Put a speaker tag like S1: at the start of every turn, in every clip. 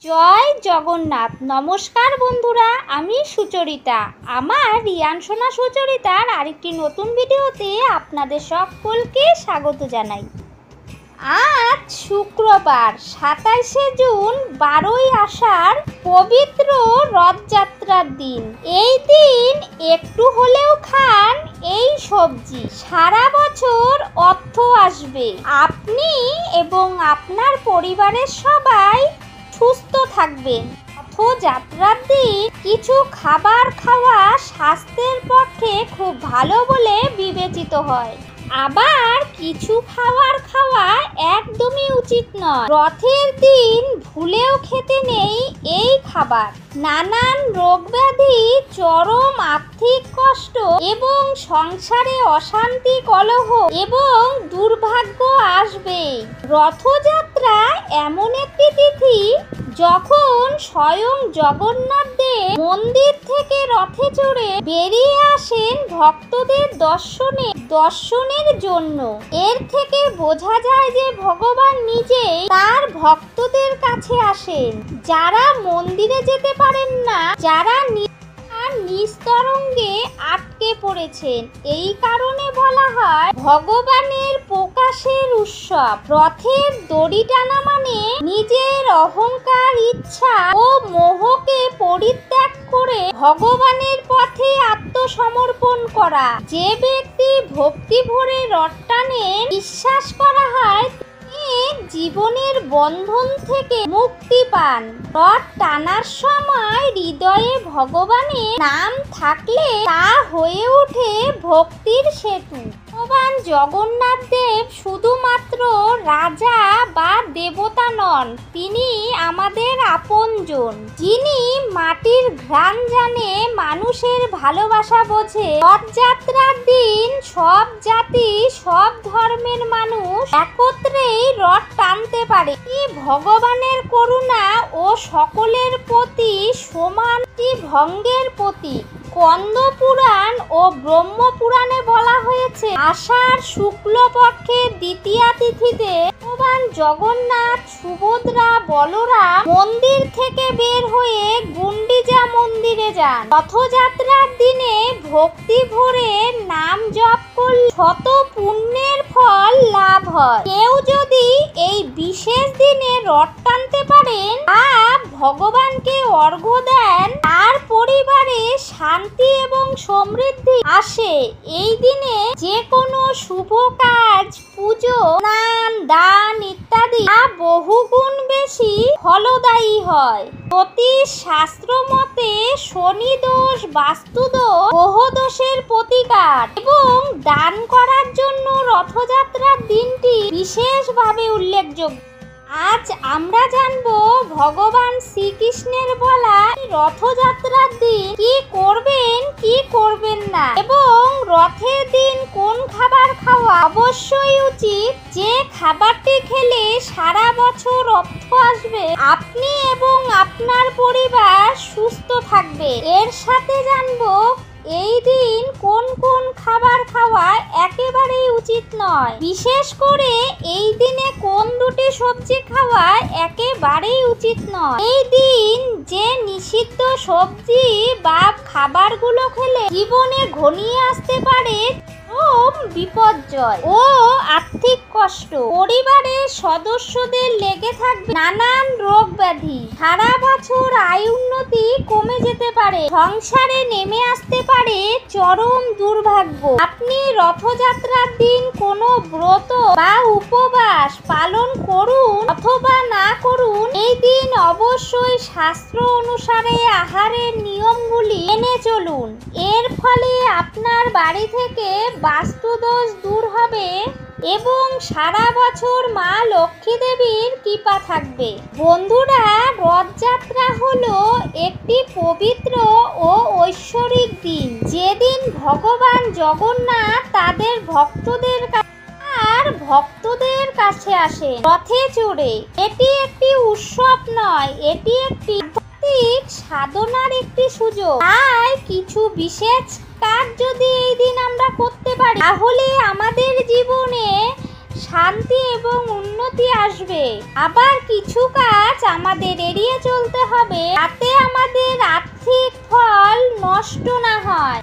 S1: জয় জগন্নাথ। নমস্কার বন্ধুরা, আমি সুচরিতা। আমার রিয়ান সোনা সুচরিতার আরেকটি নতুন ভিডিওতে আপনাদের সকলকে স্বাগত জানাই। আজ শুক্রবার 27শে জুন, 12ই আষাঢ়, পবিত্র রথযাত্রার দিন। এই দিন একটু হলেও খান এই সবজি, সারা বছর অর্থ আসবে। আপনি এবং আপনার পরিবারের সবাই সুস্থ থাকবেন। রথযাত্রার দিন কিছু খাবার খাওয়া স্বাস্থ্যের পক্ষে খুব ভালো বলে বিবেচিত হয়, আবার কিছু খাবার খাওয়া একদমই উচিত নয়। রথের দিন ভুলেও খেতে নেই এই খাবার। নানান রোগ ব্যাধি, চরম আর্থিক কষ্ট এবং সংসারে অশান্তি, কলহ এবং দুর্ভাগ্য আসবে। রথযাত্রা এমন একটি তিথি যখন স্বয়ং জগন্নাথ দেব মন্দির থেকে রথে চড়ে বেরিয়ে আসেন ভক্তদের দর্শনের জন্য। এর থেকে বোঝা যায় যে ভগবান নিজেই তার ভক্তদের কাছে আসেন। যারা মন্দিরে যেতে পারেন না, যারা নিস্তরঙ্গে আটকে পড়েছেন, এই কারণে বলা হয় ভগবানের প্রকাশের উৎসব। রথের দড়ি টানা মানে নিজের অহংকার, ইচ্ছা ও মোহকে পরিত্যাগ করে ভগবানের পথে আত্মসমর্পণ করা। যে ব্যক্তি ভক্তি ভরে রথ টানেন, বিশ্বাস করা হয় জীবনের বন্ধন থেকে মুক্তি পান। রথ টানার সময় হৃদয়ে ভগবানের নাম থাকলে তা হয়ে ওঠে ভক্তির সেতু। ভগবান জগন্নাথ দেব শুধুমাত্র রাজা বা দেবতা নন, তিনি আমাদের আপনজন। যিনি মাটির ঘ্রাণ জানে, মানুষের ভালোবাসা বোঝে। রথযাত্রার দিন সব জাতি, সব ধর্মের মানুষ একত্রেই রথ টানতে পারে। ভগবানের করুণা ও সকলের প্রতি সমান ভঙ্গের প্রতীক। স্কন্দ পুরাণ ও ব্রহ্ম পুরাণে বলা হয়েছে, আষাঢ় শুক্লপক্ষের দ্বিতীয়া তিথিতে ভগবান জগন্নাথ, সুভদ্রা, বলরাম মন্দির থেকে বের হয়ে গুন্ডিচা মন্দিরে যান। রথযাত্রার দিনে ভক্তি ভরে নাম জপ করলে শত পুণ্যের ফল লাভ হয়। কেউ যদি এই বিশেষ দিনে রথ টানতে পারেন বা ভগবানকে অর্ঘ্য দেন, তার পরিবারে শান্তি এবং সমৃদ্ধি আসে। এই দিনে যে কোনো শুভ কাজ, পুজো, স্নান, দান ইত্যাদি বহুগুণ বেশি ফলদায়ী হয়। জ্যোতিষ শাস্ত্র মতে শনি দোষ, বাস্তু দোষ, গ্রহ দোষের প্রতিকার এবং দান করার জন্য রথযাত্রার দিনটি বিশেষভাবে উল্লেখযোগ্য। আজ আমরা জানবো ভগবান শ্রীকৃষ্ণের বলা রথযাত্রার দিন কি করবেন, কি করবেন না, এবং রথের দিন কোন খাবার খাওয়া অবশ্যই উচিত, যে খাবারটি খেলে সারা বছর অর্থ আসবে, আপনি এবং আপনার পরিবার সুস্থ থাকবে। এর সাথে জানবো এই দিন কোন কোন খাবার খাওয়া একেবারেই উচিত নয়। বিশেষ করে এই দিনে কোন দুটি সবজি খাওয়া একেবারেই উচিত নয়। এই দিন যে নিষিদ্ধ সবজি বা খাবারগুলো খেলে জীবনে ঘনিয়ে আসতে পারে বিপর্যয় ও আর্থিক কষ্ট। পরিবারের সদস্যদের লেগে থাকবে নানান রোগ ব্যাধি। সারা বছর আয় উন্নতি কমে যেতে পারে। সংসারে নেমে আসতে পারে চরম দুর্ভাগ্য। আপনি রথযাত্রার দিন কোনো ব্রত বা উপবাস পালন করুন অথবা না করুন, এই দিন অবশ্যই শাস্ত্র অনুসারে আহারের নিয়মগুলি মেনে চলুন। এর ফলে আপনার বাড়ি থেকে বাস্তুদোষ দূর হবে এবং সারা বছর মা লক্ষ্মী দেবীর কৃপা থাকবে। বন্ধুরা, রথযাত্রা হলো একটি পবিত্র ও ঐশ্বরিক দিন, যেদিন ভগবান জগন্নাথ তাদের ভক্তদের কাছে আসে রথে চড়ে। এটি একটি উৎসব নয়, এটি একটি সাধনার একটি সুযোগ। তাই কিছু বিশেষ কাজ যদি এই দিন আমরা করতে পারি, তাহলে আমাদের জীবনে শান্তি এবং উন্নতি আসবে। আবার কিছু কাজ আমাদের এড়িয়ে চলতে হয়।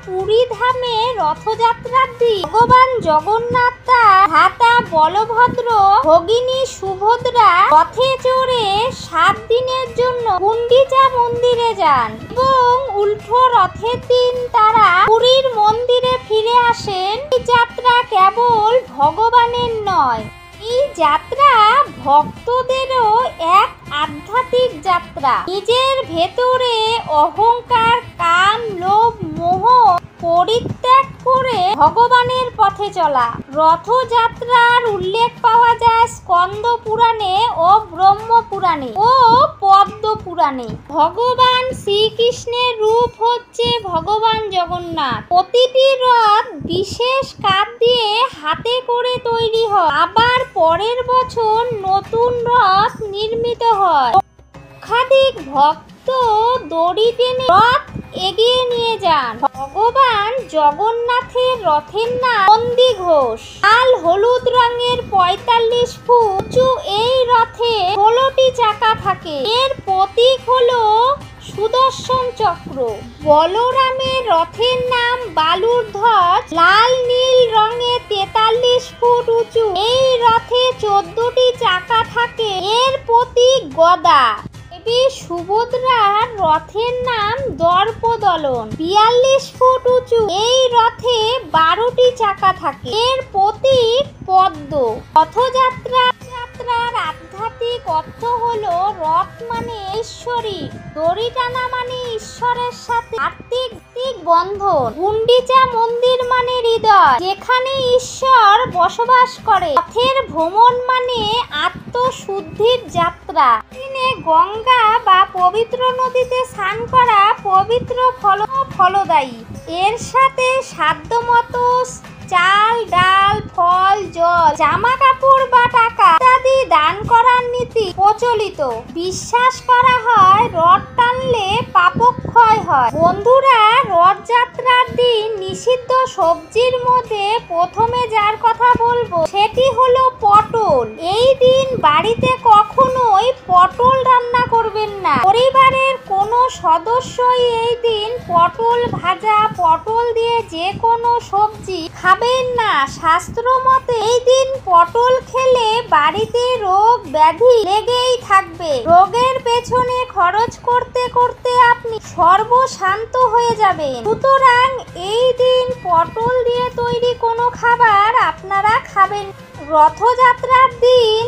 S1: পুরী ধামে রথযাত্রার দিন ভগবান জগন্নাথ তার ভ্রাতা বলভদ্র, ভগিনী সুভদ্রা রথে চড়ে 7 দিনের জন্য গুন্ডিচা মন্দিরে যান এবং উল্টো রথের দিন তারা পুরীর মন্দিরে ফিরে আসেন। এই যাত্রা কেবল ভগবানের নয়, এই যাত্রা ভক্তদেরও এক আধ্যাত্মিক যাত্রা। নিজের ভেতরে অহংকার, কাম, লোভ, মোহ পরিত্যাগ করে ভগবানের পথে চলা। রথযাত্রার উল্লেখ পাওয়া যায় স্কন্দ পুরাণে ও ব্রহ্ম পুরাণে ও পদ্ম পুরাণে। ভগবান শ্রীকৃষ্ণের রূপ হচ্ছে ভগবান জগন্নাথ। প্রতিটি রথ বিশেষ কাঠ দিয়ে হাতে করে তৈরি হয়, আবার পরের বছর নতুন রথ নির্মিত হয়। লক্ষাধিক ভক্ত দড়ি টেনে রথ এগিয়ে নিয়ে যান। ভগবান জগন্নাথের রথের নাম নন্দীঘোষ। লাল হলুদ রঙের 45 ফুট উঁচু এই রথে 16টি চাকা থাকে। এর প্রতীক হলো সুদর্শন চক্র। বলরামের রথের নাম বালুর ধ্বজ। লাল নীল রঙের 43 ফুট উঁচু এই রথে 14টি চাকা থাকে। এর প্রতীক গদা। দেবী সুভদ্রার রথের নাম দর্পদলন। 42 ফুট উঁচু এই রথে 12টি চাকা থাকে। এর প্রতীক পদ্ম। রথযাত্রার আধ্যাত্মিক অর্থ হলো রথ মানে ঈশ্বরী, দড়ি টানা মানে ঈশ্বরের সাথে আত্মিক বন্ধন। গুন্ডিচা মন্দির মানে হৃদয়, যেখানে ঈশ্বর বসবাস করে। রথের ভ্রমণ মানে আত্মশুদ্ধির যাত্রা। দিনে গঙ্গা বা পবিত্র নদীতে স্নান করা পবিত্র ফলদায়ী। এর সাথে সাধ্যমতো চাল, ডাল, ফল, জল, জামা কাপড় বা টাকা ইত্যাদি দান করার নীতি প্রচলিত। বিশ্বাস করা হয় রথ টানলে পাপক্ষয় হয়। বন্ধুরা, রথযাত্রার দিন নিষিদ্ধ সবজির মধ্যে প্রথমে যার কথা বলবো সেটি হলো পটল। এই দিন বাড়িতে কখনোই পটল রান্না করবেন না। পরিবারের কোনো সদস্যই এই দিন পটল ভাজা, পটল দিয়ে যে কোনো সবজি খাবেন না। শাস্ত্র মতে এই দিন পটল খেলে বাড়িতে রোগ ব্যাধি লেগেই থাকবে। রোগের পেছনে খরচ করতে করতে আপনি সর্বশান্ত হয়ে যাবেন। সুতরাং এই দিন পটল দিয়ে তৈরি কোনো খাবার আপনারা খাবেন। রথযাত্রার দিন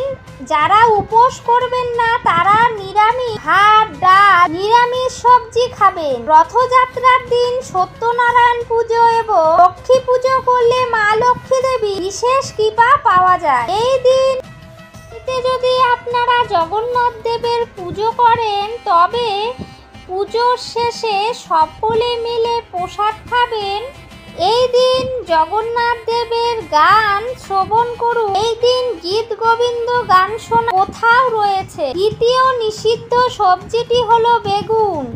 S1: যারা উপোস করবেন না তারা নিরামিষ ভাত, ডাল, নিরামিষ সবজি খাবেন। রথযাত্রার দিন সত্যনারায়ণ পুজো এবং লক্ষ্মী পুজো করলে মা লক্ষ্মী দেবী বিশেষ কৃপা পাওয়া যায়। এই দিন যদি আপনারা জগন্নাথ দেবের পুজো করেন তবে পুজোর শেষে সকলে মিলে প্রসাদ খাবেন। এই দিন জগন্নাথ দেবের গান শ্রবণ করুন। এই দিন গীত গোবিন্দ গান শোনা কোথাও রয়েছে। দ্বিতীয় নিষিদ্ধ সবজিটি হলো বেগুন।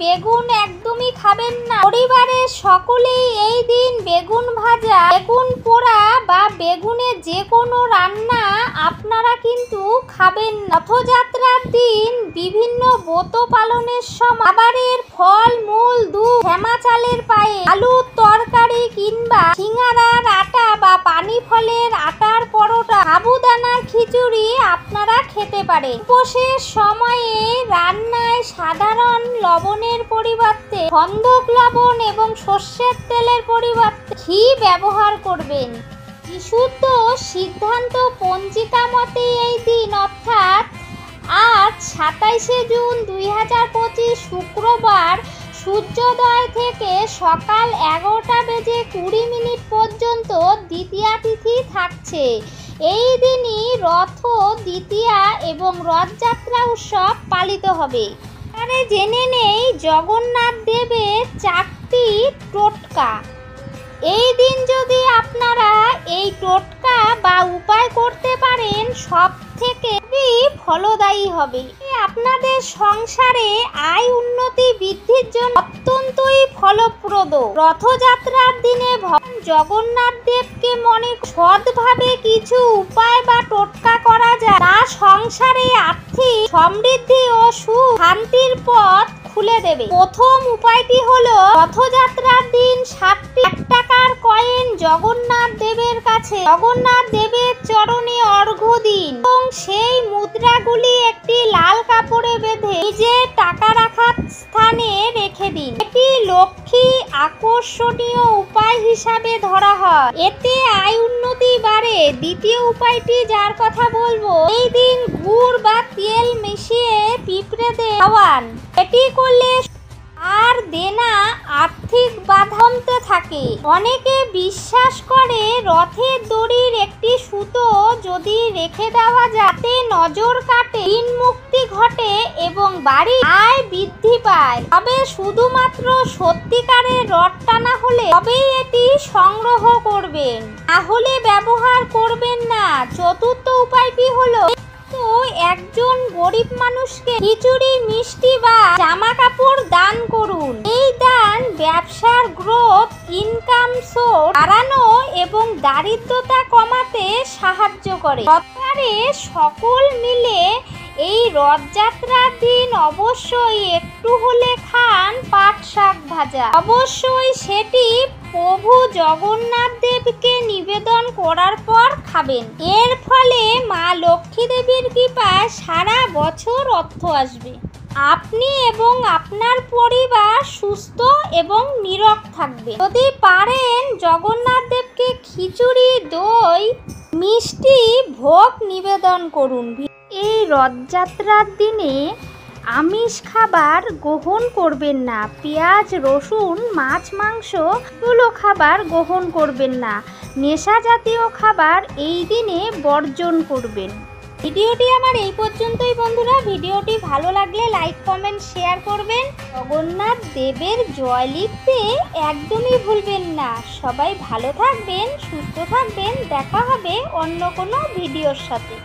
S1: বেগুন একদমই খাবেন না। পরিবারের সকলেই এই দিন বেগুন ভাজা, বেগুন পোড়া বা বেগুনের যে কোনো রান্না আপনারা কিন্তু খাবেন না। রথযাত্রার দিন বিভিন্ন ব্রত পালনের সময় খাবারের ফল মূল, দুধ, শ্যামা চালের পায়ে, আলুর তরকারি কিংবা সিঙ্গারার আটা বা পানি ফলের আটার পরোটা, সাবুদানার খিচুড়ি আপনারা খেতে পারেন। উপোসের সময়ে রান্নায় সাধারণ লবণের পরিবর্তে গন্ধক লবণ এবং সর্ষের তেলের পরিবর্তে ঘি ব্যবহার করবেন। বিশুদ্ধ সিদ্ধান্ত পঞ্জিকা মতে এই দিন অর্থাৎ আজ 27শে জুন 2025 শুক্রবার সূর্যোদয় থেকে সকাল 11:20 পর্যন্ত দ্বিতীয়া তিথি থাকছে। এই দিনই রথ দ্বিতীয়া এবং রথযাত্রা উৎসব পালিত হবে। এবারে জেনে নেই জগন্নাথ দেবের 4টি টোটকা। এই দিন যদি আপনারা এই টোটকা বা উপায় করতে পারেন সব থেকে ফলদায়ী হবে। আপনাদের সংসারে আয় উন্নতি বৃদ্ধির জন্য অত্যন্তই ফলপ্রদ। রথযাত্রার দিনে ভগবান জগন্নাথ দেবকে মনে সৎভাবে কিছু উপায় বা টোটকা করা যায় তা সংসারে আর্থিক সমৃদ্ধি ও সুখ শান্তির পথ খুলে দেবে। প্রথম উপায়টি হলো রথযাত্রার দিন 7টি 1 টাকার কয়েন জগন্নাথ দেবের কাছে জগন্নাথ দেবের চরণে অর্ঘ্য দিন এবং সেই মুদ্রাগুলি একটি লাল কাপড়ে বেঁধে নিজের টাকা রাখার স্থানে রেখে দিন। এটি লক্ষ্মী আকর্ষণীয় উপায় হিসাবে ধরা হয়, এতে আয় উন্নতি বাড়ে। দ্বিতীয় উপায়টি যার কথা বলবো, এই দিন গুড় বা তেল মিশিয়ে পিঁপড়েদের খাওয়ান। এটি করলে আর দেনা আর্থিক বাধা কমতে থাকে। অনেকে বিশ্বাস করে রথের দড়ির একটি সুতো যদি রেখে দেওয়া যাতে নজর কাটে, ঋণ মুক্তি ঘটে এবং বাড়ির আয় বৃদ্ধি পায়। তবে শুধুমাত্র সত্যিকারের রথ টানা হলে তবেই এটি সংগ্রহ করবেন, তাহলে ব্যবহার করবেন না। চতুর্থ উপায়টি হলো একজন গরিব মানুষকে খিচুড়ি, মিষ্টি বা জামা কাপড় দান করুন। এই দান ব্যবসার গ্রোথ, ইনকাম সোর্স বাড়ানো এবং দারিদ্রতা কমাতে সাহায্য করে। তবে সকল মিলে এই রথযাত্রার দিন অবশ্যই একটু হলে খান পাট শাক ভাজা। অবশ্যই সেটি প্রভু জগন্নাথ দেবকে নিবেদন করার পর খাবেন। এর ফলে মা লক্ষ্মী দেবীর কৃপায় সারা বছর অর্থ আসবে। আপনি এবং আপনার পরিবার সুস্থ এবং নীরোগ থাকবে। যদি পারেন জগন্নাথ দেবকে খিচুড়ি, দই, মিষ্টি ভোগ নিবেদন করুন। এই রথযাত্রার দিনে আমিষ খাবার গ্রহণ করবেন না। পেঁয়াজ, রসুন, মাছ, মাংস এগুলো খাবার গ্রহণ করবেন না। নেশা জাতীয় খাবার এই দিনে বর্জন করবেন। ভিডিওটি আমার এই পর্যন্তই বন্ধুরা। ভিডিওটি ভালো লাগলে লাইক, কমেন্ট, শেয়ার করবেন। জগন্নাথ দেবের জয় লিখতে একদমই ভুলবেন না। সবাই ভালো থাকবেন, সুস্থ থাকবেন। দেখা হবে অন্য কোনো ভিডিওর সাথে।